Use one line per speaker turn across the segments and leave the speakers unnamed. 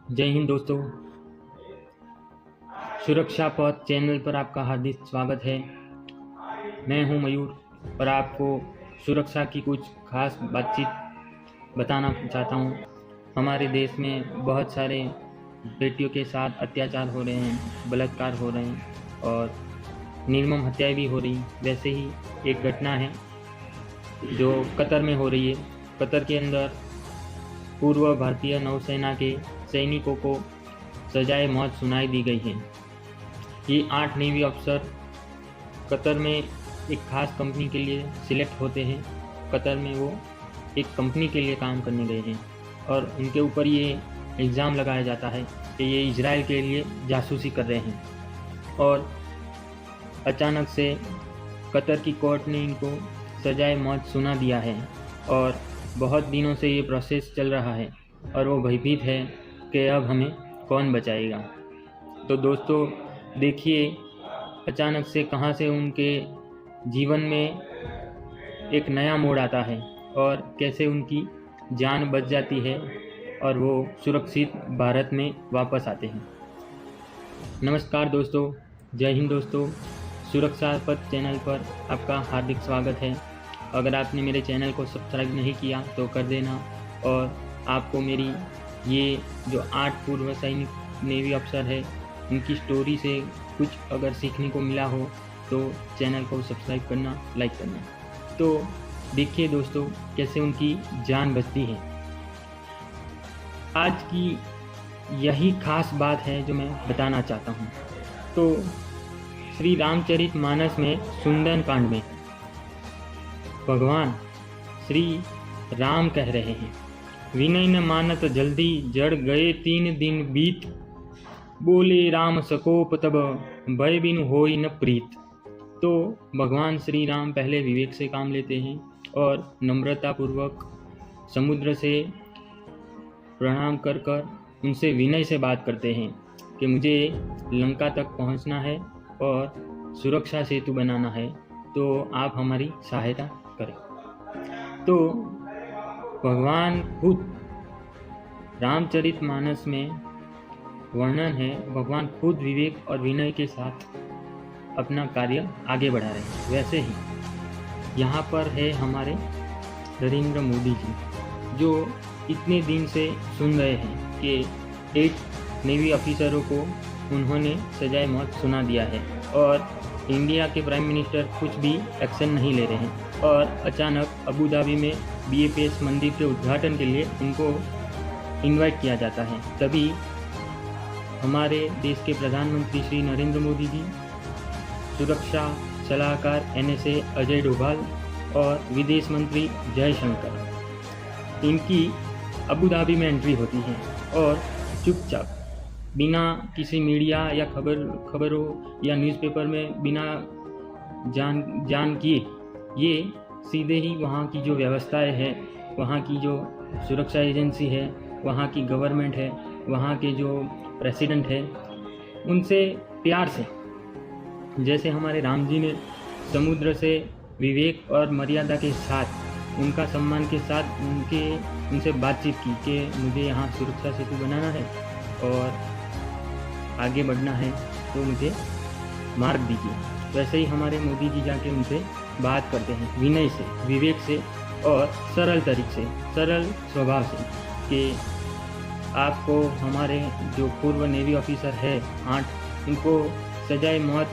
जय हिंद दोस्तों। सुरक्षा पथ चैनल पर आपका हार्दिक स्वागत है। मैं हूं मयूर और आपको सुरक्षा की कुछ खास बातचीत बताना चाहता हूं। हमारे देश में बहुत सारे बेटियों के साथ अत्याचार हो रहे हैं, बलात्कार हो रहे हैं और निर्मम हत्याएं भी हो रही। वैसे ही एक घटना है जो कतर में हो रही है। कतर के अंदर पूर्व भारतीय नौसेना के सैनिकों को सजाए मौत सुनाई दी गई है। ये 8 नेवी अफसर कतर में एक खास कंपनी के लिए सिलेक्ट होते हैं। कतर में वो एक कंपनी के लिए काम करने गए हैं और उनके ऊपर ये इल्ज़ाम लगाया जाता है कि ये इजराइल के लिए जासूसी कर रहे हैं। और अचानक से कतर की कोर्ट ने इनको सजाए मौत सुना दिया है और बहुत दिनों से ये प्रोसेस चल रहा है और वो भयभीत है कि अब हमें कौन बचाएगा। तो दोस्तों देखिए, अचानक से कहां से उनके जीवन में एक नया मोड़ आता है और कैसे उनकी जान बच जाती है और वो सुरक्षित भारत में वापस आते हैं। नमस्कार दोस्तों, जय हिंद दोस्तों। सुरक्षा पथ चैनल पर आपका हार्दिक स्वागत है। अगर आपने मेरे चैनल को सब्सक्राइब नहीं किया तो कर देना और आपको मेरी ये जो 8 पूर्व सैनिक नेवी अफसर है उनकी स्टोरी से कुछ अगर सीखने को मिला हो तो चैनल को सब्सक्राइब करना, लाइक करना। तो देखिए दोस्तों कैसे उनकी जान बचती है। आज की यही खास बात है जो मैं बताना चाहता हूँ। तो श्री रामचरितमानस में सुंदर कांड में भगवान श्री राम कह रहे हैं, विनय न मानत जल्दी जड़ गए 3 दिन बीत, बोले राम सकोप तब भय बिनु होई न प्रीत। तो भगवान श्री राम पहले विवेक से काम लेते हैं और नम्रता पूर्वक समुद्र से प्रणाम कर कर उनसे विनय से बात करते हैं कि मुझे लंका तक पहुंचना है और सुरक्षा सेतु बनाना है, तो आप हमारी सहायता करें। तो भगवान खुद रामचरितमानस में वर्णन है, भगवान खुद विवेक और विनय के साथ अपना कार्य आगे बढ़ा रहे हैं। वैसे ही यहाँ पर है हमारे नरेंद्र मोदी जी, जो इतने दिन से सुन रहे हैं कि 8 नेवी ऑफिसरों को उन्होंने सजाए मौत सुना दिया है और इंडिया के प्राइम मिनिस्टर कुछ भी एक्शन नहीं ले रहे हैं। और अचानक अबू धाबी में BAPS मंदिर के उद्घाटन के लिए उनको इनवाइट किया जाता है। तभी हमारे देश के प्रधानमंत्री श्री नरेंद्र मोदी जी, सुरक्षा सलाहकार NSA अजय डोभाल और विदेश मंत्री जयशंकर, इनकी अबू धाबी में एंट्री होती है और चुपचाप बिना किसी मीडिया या खबरों या न्यूज़पेपर में बिना जान किए ये सीधे ही वहाँ की जो व्यवस्थाएं हैं, वहाँ की जो सुरक्षा एजेंसी है, वहाँ की गवर्नमेंट है, वहाँ के जो प्रेसिडेंट है, उनसे प्यार से, जैसे हमारे राम जी ने समुद्र से विवेक और मर्यादा के साथ, उनका सम्मान के साथ उनसे बातचीत की कि मुझे यहाँ सुरक्षा सेतु बनाना है और आगे बढ़ना है, तो मुझे मार्ग दीजिए। वैसे ही हमारे मोदी जी जाके उनसे बात करते हैं विनय से, विवेक से और सरल तरीके से, सरल स्वभाव से कि आपको हमारे जो पूर्व नेवी ऑफिसर है 8, उनको सजाए मौत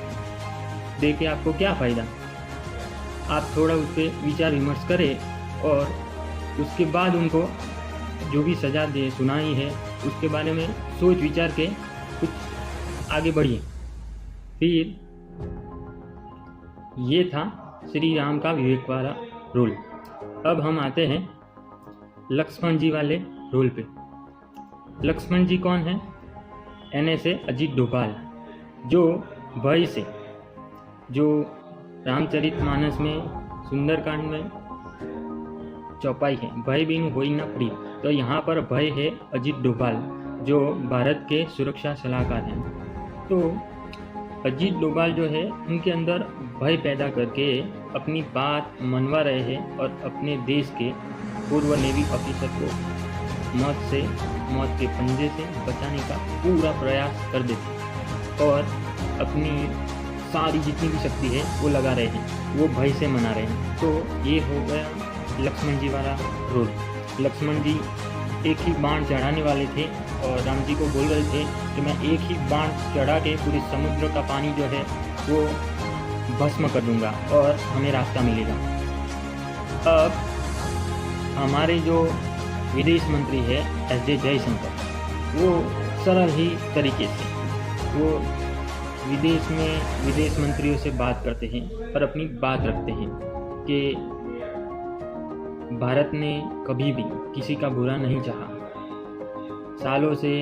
दे के आपको क्या फ़ायदा। आप थोड़ा उस पर विचार विमर्श करें और उसके बाद उनको जो भी सज़ा दे सुनाई है उसके बारे में सोच विचार के कुछ आगे बढ़िए। फिर ये था श्री राम का विवेक वाला रोल। अब हम आते हैं लक्ष्मण जी वाले रोल पे। लक्ष्मण जी कौन है? NSA अजित डोभाल, जो भय से, जो रामचरितमानस में सुंदरकांड में चौपाई है, भय बिनु होई न प्रीत, तो यहाँ पर भय है अजित डोभाल, जो भारत के सुरक्षा सलाहकार हैं। तो अजित डोभाल जो है उनके अंदर भय पैदा करके अपनी बात मनवा रहे हैं और अपने देश के पूर्व नेवी ऑफिसर को मौत के पंजे से बचाने का पूरा प्रयास कर देते और अपनी सारी जितनी भी शक्ति है वो लगा रहे हैं, वो भय से मना रहे हैं। तो ये हो गया लक्ष्मण जी वाला रोल। लक्ष्मण जी एक ही बाण चढ़ाने वाले थे और राम जी को बोल रहे थे कि मैं एक ही बाण चढ़ा के पूरे समुद्र का पानी जो है वो भस्म कर दूंगा और हमें रास्ता मिलेगा। अब हमारे जो विदेश मंत्री है एस जयशंकर, वो सरल ही तरीके से वो विदेश मंत्रियों से बात करते हैं और अपनी बात रखते हैं कि भारत ने कभी भी किसी का बुरा नहीं चाहा। सालों से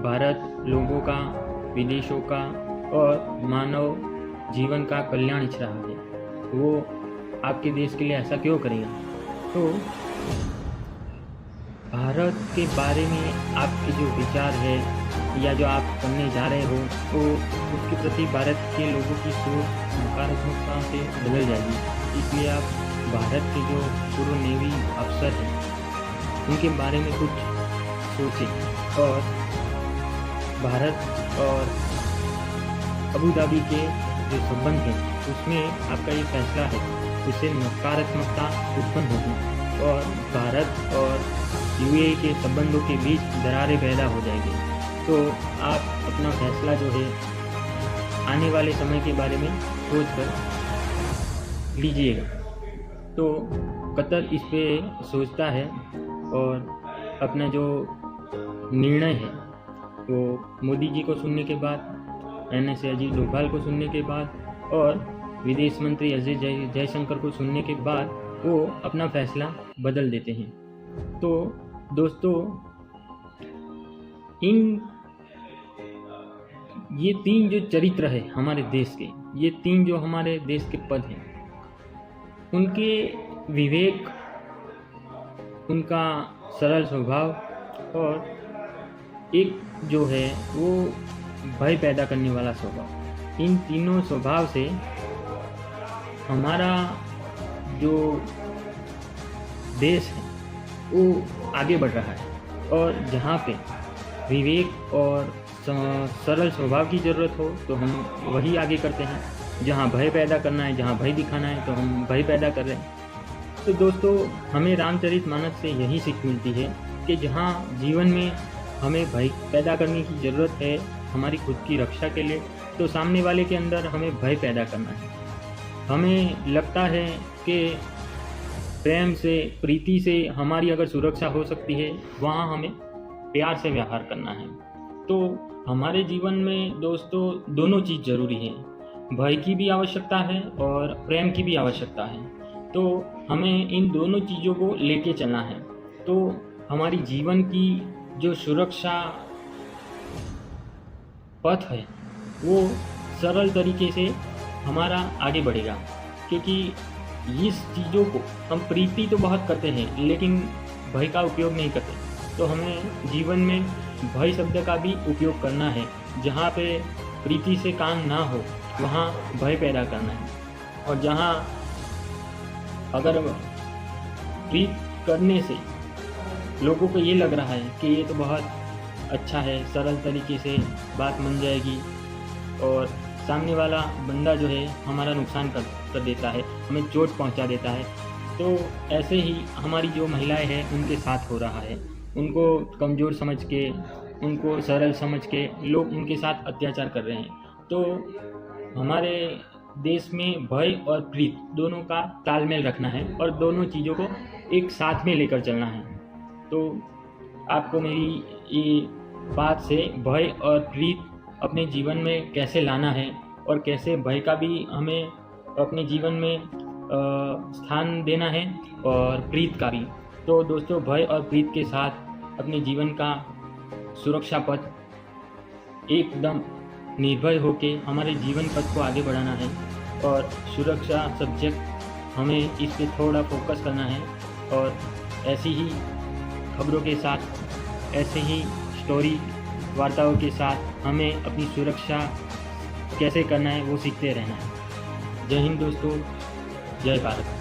भारत लोगों का, विदेशों का और मानव जीवन का कल्याण इच्छ रहा है। वो आपके देश के लिए ऐसा क्यों करेगा? तो भारत के बारे में आपके जो विचार है या जो आप करने जा रहे हो, तो उसके प्रति भारत के लोगों की सोच नकारात्मकता से बदल जाएगी। इसलिए आप भारत के जो पूर्व नेवी अफसर हैं उनके बारे में कुछ सोचें और भारत और अबू धाबी के जो संबंध हैं उसमें आपका ये फैसला है, उससे नकारात्मकता उत्पन्न होगी और भारत और यूएई के संबंधों के बीच दरारें पैदा हो जाएंगी। तो आप अपना फैसला जो है आने वाले समय के बारे में सोच कर लीजिएगा। तो कतर इस पे सोचता है और अपना जो निर्णय है वो मोदी जी को सुनने के बाद, NS अजीत डोभाल को सुनने के बाद और विदेश मंत्री एस जयशंकर को सुनने के बाद वो अपना फैसला बदल देते हैं। तो दोस्तों, ये तीन जो चरित्र है हमारे देश के, ये तीन जो हमारे देश के पद हैं, उनके विवेक, उनका सरल स्वभाव और एक जो है वो भय पैदा करने वाला स्वभाव, इन तीनों स्वभाव से हमारा जो देश है वो आगे बढ़ रहा है। और जहाँ पे विवेक और सरल स्वभाव की ज़रूरत हो तो हम वही आगे करते हैं, जहाँ भय पैदा करना है, जहाँ भय दिखाना है तो हम भय पैदा कर रहे हैं। तो दोस्तों, हमें रामचरितमानस से यही सीख मिलती है कि जहाँ जीवन में हमें भय पैदा करने की ज़रूरत है हमारी खुद की रक्षा के लिए, तो सामने वाले के अंदर हमें भय पैदा करना है। हमें लगता है कि प्रेम से, प्रीति से हमारी अगर सुरक्षा हो सकती है, वहाँ हमें प्यार से व्यवहार करना है। तो हमारे जीवन में दोस्तों दोनों चीज़ ज़रूरी है, भय की भी आवश्यकता है और प्रेम की भी आवश्यकता है। तो हमें इन दोनों चीज़ों को लेके चलना है। तो हमारी जीवन की जो सुरक्षा पथ है वो सरल तरीके से हमारा आगे बढ़ेगा, क्योंकि इस चीज़ों को हम प्रीति तो बहुत करते हैं लेकिन भय का उपयोग नहीं करते। तो हमें जीवन में भय शब्द का भी उपयोग करना है। जहाँ पे प्रीति से काम ना हो वहाँ भय पैदा करना है, और जहाँ अगर प्रीत करने से लोगों को ये लग रहा है कि ये तो बहुत अच्छा है, सरल तरीके से बात बन जाएगी और सामने वाला बंदा जो है हमारा नुकसान कर देता है, हमें चोट पहुंचा देता है, तो ऐसे ही हमारी जो महिलाएं हैं उनके साथ हो रहा है। उनको कमज़ोर समझ के, उनको सरल समझ के लोग उनके साथ अत्याचार कर रहे हैं। तो हमारे देश में भय और प्रीत दोनों का तालमेल रखना है और दोनों चीज़ों को एक साथ में लेकर चलना है। तो आपको मेरी ये बात से भय और प्रीत अपने जीवन में कैसे लाना है और कैसे भय का भी हमें अपने जीवन में स्थान देना है और प्रीत का भी। तो दोस्तों, भय और प्रीत के साथ अपने जीवन का सुरक्षा पथ एकदम निर्भय होके हमारे जीवन पथ को आगे बढ़ाना है और सुरक्षा सब्जेक्ट हमें इस पे थोड़ा फोकस करना है। और ऐसी ही खबरों के साथ, ऐसे ही स्टोरी वार्ताओं के साथ हमें अपनी सुरक्षा कैसे करना है वो सीखते रहना है। जय हिंद दोस्तों, जय भारत।